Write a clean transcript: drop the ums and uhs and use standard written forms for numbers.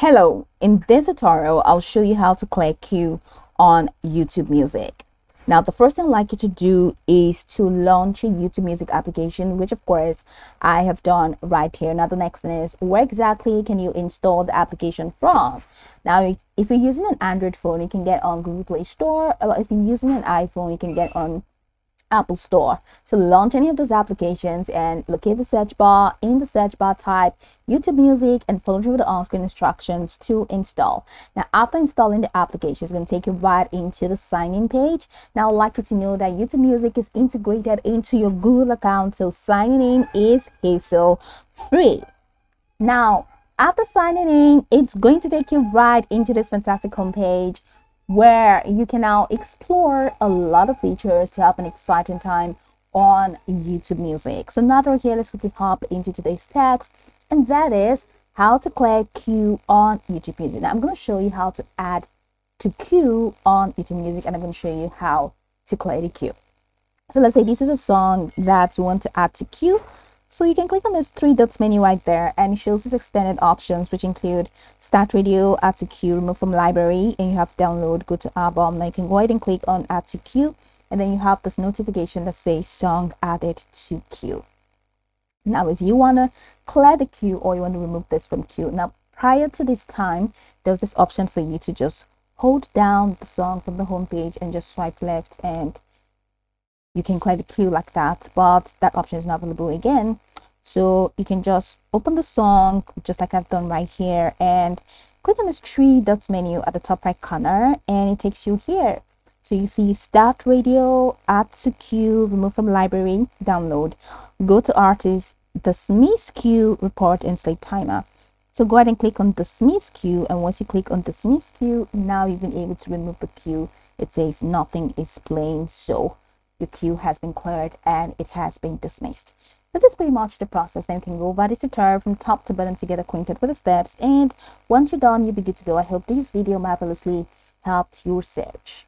Hello, in this tutorial, I'll show you how to clear queue on YouTube Music. Now, the first thing I'd like you to do is to launch your YouTube Music application, which of course I have done right here. Now, the next thing is, where exactly can you install the application from? Now, if you're using an Android phone, you can get on Google Play Store. Or if you're using an iPhone, you can get on Apple Store. So launch any of those applications and locate the search bar. In the search bar, type YouTube Music and follow through the on-screen instructions to install. Now, after installing the application, it's going to take you right into the sign-in page. Now, I'd like you to know that YouTube Music is integrated into your Google account, so signing in is hassle-free. Now, after signing in, it's going to take you right into this fantastic homepage where you can now explore a lot of features to have an exciting time on YouTube Music. So now that we're here, let's quickly hop into today's text, and that is how to clear queue on YouTube Music. Now I'm going to show you how to add to queue on YouTube Music, and I'm going to show you how to clear the queue. So let's say this is a song that you want to add to queue. So you can click on this three dots menu right there, and it shows these extended options, which include start radio, add to queue, remove from library, and you have download, go to album. Now you can go ahead and click on add to queue, and then you have this notification that says song added to queue. Now, if you want to clear the queue or you want to remove this from queue, now prior to this time, there was this option for you to just hold down the song from the home page and just swipe left, and you can clear the queue like that, but that option is not available again. So you can just open the song just like I've done right here and click on this three dots menu at the top right corner, and it takes you here. So you see start radio, add to queue, remove from library, download, go to artist, dismiss queue, report, and slate timer. So go ahead and click on dismiss queue, and once you click on dismiss queue, now you've been able to remove the queue. It says nothing is playing, so your queue has been cleared and it has been dismissed. So that's pretty much the process. Now you can go over this tutorial from top to bottom to get acquainted with the steps, and once you're done, you'll be good to go. I hope this video marvelously helped your search.